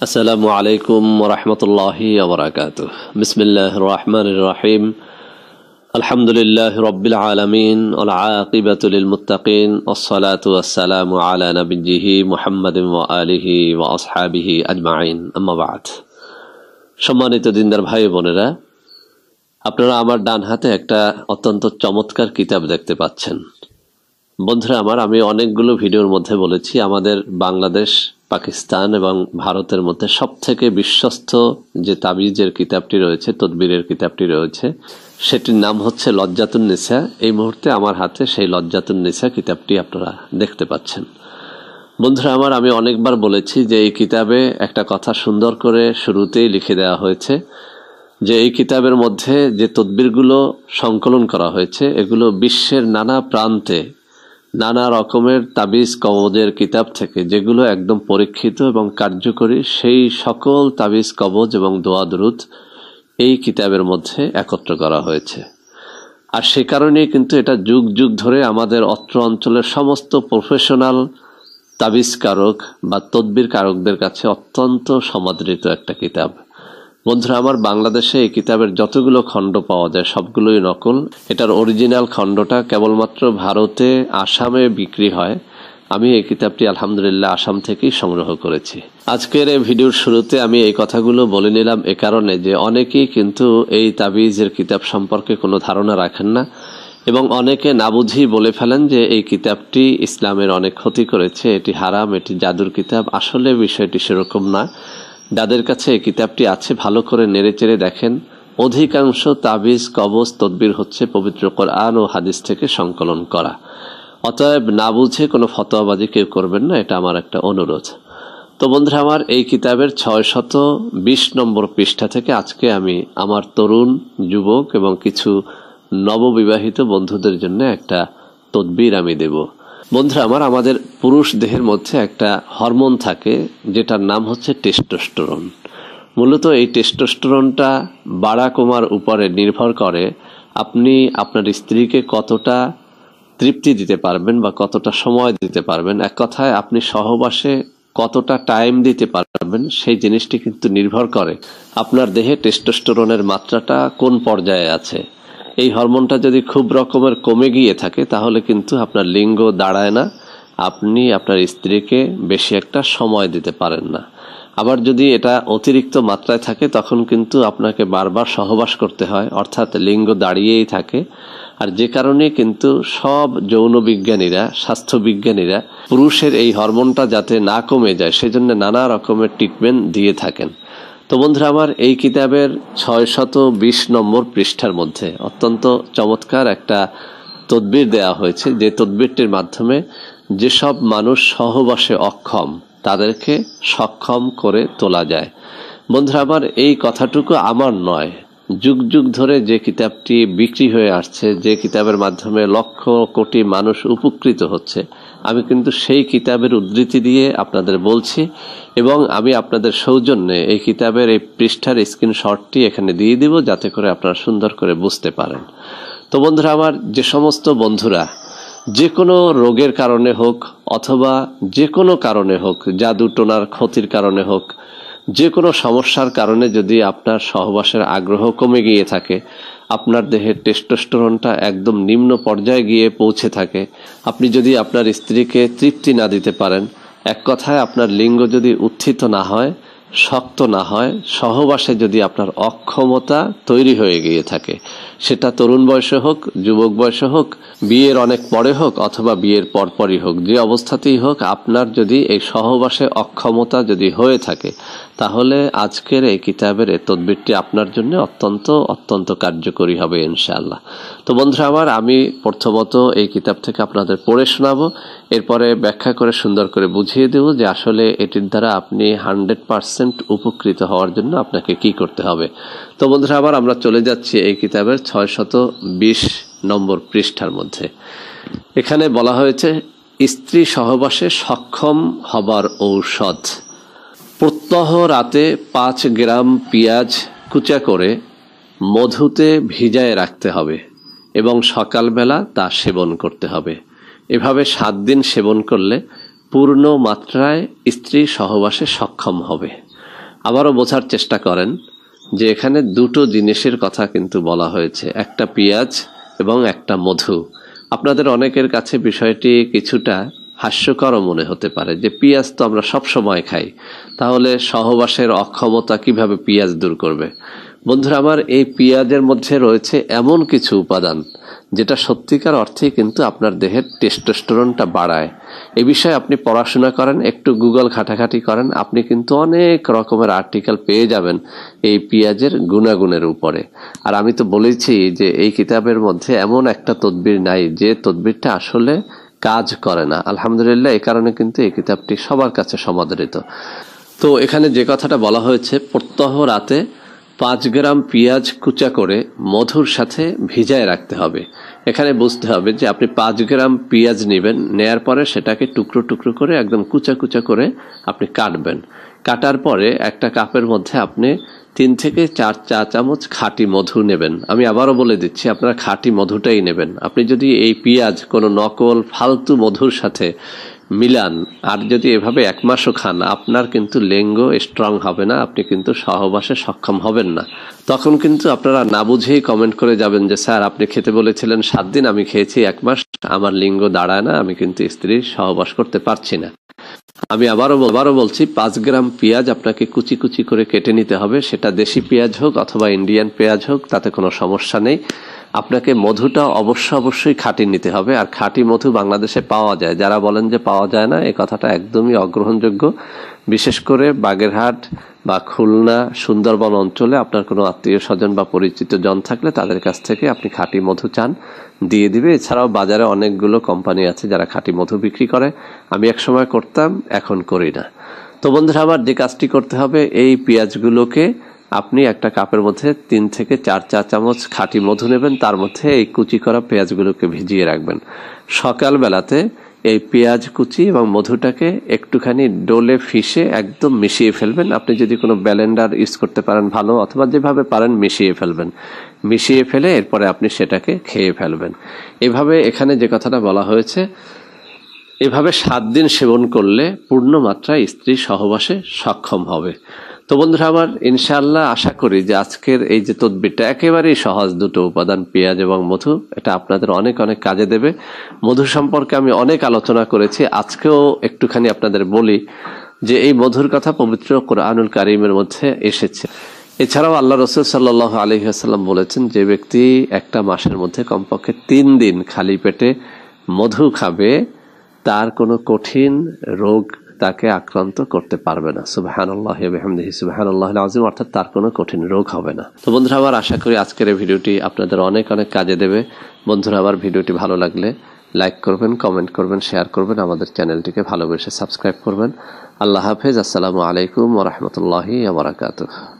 আসসালামু আলাইকুম ওয়া রাহমাতুল্লাহি ওয়া বারাকাতুহু। বিসমিল্লাহির রহমানির রহিম। আলহামদুলিল্লাহি রাব্বিল আলামিন ওয়াল আকিবাতু লিল মুত্তাকিন ওয়াসসালাতু ওয়াসসালামু আলা নাবিয়্যিহি মুহাম্মাদিন ওয়া আলিহি ওয়া আসহাবিহি আজমাইন। আম্মা বা'দ। সম্মানিত দিনদার ভাই বোনেরা, আপনারা আমার ডান হাতে একটা অত্যন্ত চমৎকার কিতাব দেখতে পাচ্ছেন। বন্ধুরা আমার, আমি অনেকগুলো ভিডিওর মধ্যে বলেছি আমাদের বাংলাদেশ, পাকিস্তান এবং ভারতের মধ্যে সবথেকে বিশ্বস্ত যে তাবিজের কিতাবটি রয়েছে, তদবিরের কিতাবটি রয়েছে, সেটির নাম হচ্ছে লজ্জাতুন নিসা। এই মুহূর্তে আমার হাতে সেই লজ্জাতুন নিসা কিতাবটি আপনারা দেখতে পাচ্ছেন। বন্ধুরা আমার, আমি অনেকবার বলেছি যে এই কিতাবে একটা কথা সুন্দর করে শুরুতেই লিখে দেওয়া হয়েছে যে এই কিতাবের মধ্যে যে তদবিরগুলো সংকলন করা হয়েছে এগুলো বিশ্বের নানা প্রান্তে নানা রকমের তাবিজ কবজের কিতাব থেকে, যেগুলো একদম পরীক্ষিত এবং কার্যকরী, সেই সকল তাবিজ কবজ এবং দোয়া দরুদ এই কিতাবের মধ্যে একত্র করা হয়েছে। আর সে কারণেই কিন্তু এটা যুগ যুগ ধরে আমাদের অত্র অঞ্চলের সমস্ত প্রফেশনাল তাবিজ কারক বা তদবির কারকদের কাছে অত্যন্ত সমাদৃত একটা কিতাব। বন্ধুরা আমার, বাংলাদেশে এই কিতাবের যতগুলো খণ্ড পাওয়া যায় সবগুলোই নকল। এটার অরিজিনাল খণ্ডটা কেবলমাত্র ভারতে, আসামে বিক্রি হয়। আমি এই কিতাবটি আলহামদুলিল্লাহ আসাম থেকেই সংগ্রহ করেছি। আজকের এই ভিডিওর শুরুতে আমি এই কথাগুলো বলে নিলাম এ কারণে যে অনেকেই কিন্তু এই তাবিজের কিতাব সম্পর্কে কোনো ধারণা রাখেন না এবং অনেকে না বুঝেই বলে ফেলেন যে এই কিতাবটি ইসলামের অনেক ক্ষতি করেছে, এটি হারাম, এটি জাদুর কিতাব। আসলে বিষয়টি সেরকম না। যাদের কাছে এই কিতাবটি আছে ভালো করে নেড়েচেড়ে দেখেন, অধিকাংশ তাবিজ কবজ তদবির হচ্ছে পবিত্র কোরআন ও হাদিস থেকে সংকলন করা। অতএব না বুঝে কোনো ফতোয়াবাজি কেউ করবেন না, এটা আমার একটা অনুরোধ। তো বন্ধুরা আমার, এই কিতাবের 620 নম্বর পৃষ্ঠা থেকে আজকে আমি আমার তরুণ, যুবক এবং কিছু নববিবাহিত বন্ধুদের জন্য একটা তদবির আমি দেব। বন্ধুরা আমার, আমাদের পুরুষ দেহের মধ্যে একটা হরমোন থাকে যেটার নাম হচ্ছে টেস্টোস্টেরন। মূলত এই টেস্টোস্টেরনটা বাড়া কমার উপরে নির্ভর করে আপনি আপনার স্ত্রীকে কতটা তৃপ্তি দিতে পারবেন বা কতটা সময় দিতে পারবেন। এক কথায় আপনি সহবাসে কতটা টাইম দিতে পারবেন সেই জিনিসটি কিন্তু নির্ভর করে আপনার দেহে টেস্টোস্টেরনের মাত্রাটা কোন পর্যায়ে আছে। এই হরমোনটা যদি খুব রকমের কমে গিয়ে থাকে তাহলে কিন্তু আপনার লিঙ্গ দাঁড়ায় না, আপনি আপনার স্ত্রীকে বেশি একটা সময় দিতে পারেন না। আবার যদি এটা অতিরিক্ত মাত্রায় থাকে তখন কিন্তু আপনাকে বারবার সহবাস করতে হয়, অর্থাৎ লিঙ্গ দাঁড়িয়েই থাকে। আর যে কারণে কিন্তু সব যৌন বিজ্ঞানীরা, স্বাস্থ্য বিজ্ঞানীরা পুরুষের এই হরমোনটা যাতে না কমে যায় সেজন্য নানা রকমের ট্রিটমেন্ট দিয়ে থাকেন। তো বন্ধুরা আমার, এই কিতাবের 620 নম্বর পৃষ্ঠার মধ্যে অত্যন্ত চমৎকার একটা তদবির দেয়া হয়েছে, যে তদবিরটির মাধ্যমে যেসব মানুষ সহবাসে অক্ষম তাদেরকে সক্ষম করে তোলা যায়। বন্ধুরা আমার, এই কথাটুকু আমার নয়, যুগ যুগ ধরে যে কিতাবটি বিক্রি হয়ে আসছে, যে কিতাবের মাধ্যমে লক্ষ কোটি মানুষ উপকৃত হচ্ছে, আমি কিন্তু সেই কিতাবের উদ্ধৃতি দিয়ে আপনাদের বলছি এবং আমি আপনাদের সৌজন্যে এই কিতাবের এই পৃষ্ঠার স্ক্রিনশটটি এখানে দিয়ে দিব যাতে করে আপনারা সুন্দর করে বুঝতে পারেন। তো বন্ধুরা আমার, যে সমস্ত বন্ধুরা যে কোনো রোগের কারণে হোক অথবা যে কোনো কারণে হোক, জাদু টোনার ক্ষতির কারণে হোক, যে কোনো সমস্যার কারণে যদি আপনার সহবাসের আগ্রহ কমে গিয়ে থাকে, আপনার দেহের টেস্টোস্টেরনটা একদম নিম্ন পর্যায়ে গিয়ে পৌঁছে থাকে, আপনি যদি আপনার স্ত্রীকে তৃপ্তি না দিতে পারেন, এক কথায় আপনার লিঙ্গ যদি উত্থিত না হয়, শক্ত না হয়, সহবাসে যদি আপনার অক্ষমতা তৈরি হয়ে গিয়ে থাকে, সেটা তরুণ বয়সে হোক, যুবক বয়সে হোক, বিয়ের অনেক পরে হোক অথবা বিয়ের পরপরই হোক, যে অবস্থাতেই হোক, আপনার যদি এই সহবাসে অক্ষমতা যদি হয়ে থাকে তাহলে আজকের এই কিতাবের এই তদবিরটি আপনার জন্য অত্যন্ত অত্যন্ত কার্যকরী হবে ইনশাআল্লাহ। তো বন্ধুরা আমার, আমি প্রথমত এই কিতাব থেকে আপনাদের পড়ে শোনাবো, এরপরে ব্যাখ্যা করে সুন্দর করে বুঝিয়ে দেব যে আসলে এটির দ্বারা আপনি 100% উপকৃত হওয়ার জন্য আপনাকে কি করতে হবে। তো বন্ধুরা আবার আমরা চলে যাচ্ছি এই কিতাবের 620 নম্বর পৃষ্ঠার মধ্যে। এখানে বলা হয়েছে স্ত্রী সহবাসে সক্ষম হবার ঔষধ। প্রত্যহ রাতে 5 গ্রাম পেঁয়াজ কুচা করে মধুতে ভিজায় রাখতে হবে এবং সকালবেলা তা সেবন করতে হবে। এভাবে 7 দিন সেবন করলে পূর্ণ মাত্রায় স্ত্রী সহবাসে সক্ষম হবে। আবারও বোঝার চেষ্টা করেন যে এখানে দুটো জিনিসের কথা কিন্তু বলা হয়েছে, একটা পেঁয়াজ এবং একটা মধু। আপনাদের অনেকের কাছে বিষয়টি কিছুটা হাস্যকরও মনে হতে পারে যে পেঁয়াজ তো আমরা সব সময় খাই, তাহলে সহবাসের অক্ষমতা কিভাবে পেঁয়াজ দূর করবে? বন্ধুরা আমার, এই পেঁয়াজের মধ্যে রয়েছে এমন কিছু উপাদান যেটা সত্যিকার অর্থে কিন্তু আপনার দেহের টেস্টোস্টেরনটা বাড়ায়। এই বিষয়ে আপনি পড়াশোনা করেন, একটু গুগল ঘাটাঘাটি করেন, আপনি কিন্তু অনেক রকমের আর্টিকেল পেয়ে যাবেন এই পেঁয়াজের গুণাগুণের উপরে। আর আমি তো বলেছি যে এই কিতাবের মধ্যে এমন একটা তদবির নাই যে তদবিরটা আসলে কাজ করে না। আলহামদুলিল্লাহ, এই কারণে কিন্তু এই কিতাবটি সবার কাছে সমাদৃত। তো এখানে যে কথাটা বলা হয়েছে, প্রত্যহ রাতে 5 গ্রাম পেঁয়াজ কুচা করে মধুর সাথে ভিজায় রাখতে হবে। এখানে বুঝতে হবে যে আপনি 5 গ্রাম পেঁয়াজ নেবেন, নেয়ার পরে সেটাকে টুকরো টুকরো করে একদম কুচা কুচা করে আপনি কাটবেন। কাটার পরে একটা কাপের মধ্যে আপনি 3 থেকে 4 চা চামচ খাঁটি মধু নেবেন। আমি আবারও বলে দিচ্ছি, আপনারা খাঁটি মধুটাই নেবেন। আপনি যদি এই পেঁয়াজ কোনো নকল ফালতু মধুর সাথে মিলান আর যদি এভাবে 1 মাসও খান, আপনার কিন্তু লিঙ্গ স্ট্রং হবে না, আপনি কিন্তু সহবাসে সক্ষম হবেন না। তখন কিন্তু আপনারা না বুঝেই কমেন্ট করে যাবেন যে স্যার আপনি খেতে বলেছিলেন 7 দিন, আমি খেয়েছি 1 মাস, আমার লিঙ্গ দাঁড়ায় না, আমি কিন্তু স্ত্রীর সহবাস করতে পারছি না। আমি আবারও বলছি, 5 গ্রাম পেঁয়াজ আপনাকে কুচি কুচি করে কেটে নিতে হবে। সেটা দেশি পেঁয়াজ হোক অথবা ইন্ডিয়ান পেঁয়াজ হোক, তাতে কোনো সমস্যা নেই। আপনাকে মধুটা অবশ্যই খাঁটি নিতে হবে। আর খাঁটি মধু বাংলাদেশে পাওয়া যায়। যারা বলেন যে পাওয়া যায় না, এই কথাটা একদমই অগ্রহণযোগ্য। বিশেষ করে বাগেরহাট বা খুলনা, সুন্দরবন অঞ্চলে আপনার কোনো আত্মীয় স্বজন বা পরিচিত জন থাকলে তাদের কাছ থেকে আপনি খাঁটি মধু চান, দিয়ে দিবে। এছাড়াও বাজারে অনেকগুলো কোম্পানি আছে যারা খাঁটি মধু বিক্রি করে। আমি এক সময় করতাম, এখন করি না। তো বন্ধুরা আমার, যে কাজটি করতে হবে, এই পেঁয়াজগুলোকে আপনি একটা কাপের মধ্যে 3 থেকে 4 চা চামচ খাঁটি মধু নেবেন, তার মধ্যে এই কুচি করা পেঁয়াজগুলোকে ভিজিয়ে রাখবেন। সকালবেলাতে এই পেঁয়াজ কুচি এবং মধুটাকে একটুখানি ডোলে ফিশে একদম মিশিয়ে ফেলবেন। আপনি যদি কোনো ব্লেন্ডার ইউজ করতে পারেন ভালো, অথবা যেভাবে পারেন মিশিয়ে ফেলবেন। মিশিয়ে ফেলে এরপরে আপনি সেটাকে খেয়ে ফেলবেন। এভাবে এখানে যে কথাটা বলা হয়েছে, এভাবে 7 দিন সেবন করলে পূর্ণ মাত্রায় স্ত্রী সহবাসে সক্ষম হবে। তো বন্ধুরা আমার, ইনশাআল্লাহ আশা করি যে আজকের এই যে তদবিরটা একেবারেই সহজ, দুটো উপাদান পেঁয়াজ এবং মধু, এটা আপনাদের অনেক অনেক কাজে দেবে। মধু সম্পর্কে আমি অনেক আলোচনা করেছি, আজকেও একটুখানি আপনাদের বলি যে এই মধুর কথা পবিত্র কোরআনুল কারীমের মধ্যে এসেছে। এছাড়াও আল্লাহ রাসূল সাল্লাল্লাহু আলাইহি ওয়াসাল্লাম বলেছেন, যে ব্যক্তি একটা মাসের মধ্যে কমপক্ষে 3 দিন খালি পেটে মধু খাবে, তার কোনো কঠিন রোগ তাকে আক্রান্ত করতে পারবে না। সুবহানাল্লাহি ওয়া বিহামদিহি সুবহানাল্লাহিল আযীম, অর্থাৎ তার কোনো কঠিন রোগ হবে না। তো বন্ধুরা আমার, আশা করি আজকের এই ভিডিওটি আপনাদের অনেক অনেক কাজে দেবে। বন্ধুরা আমার, ভিডিওটি ভালো লাগলে লাইক করবেন, কমেন্ট করবেন, শেয়ার করবেন, আমাদের চ্যানেলটিকে ভালোবেসে সাবস্ক্রাইব করবেন। আল্লাহ হাফেজ। আসসালামু আলাইকুম ওয়া রাহমাতুল্লাহি ওয়া বারাকাতুহু।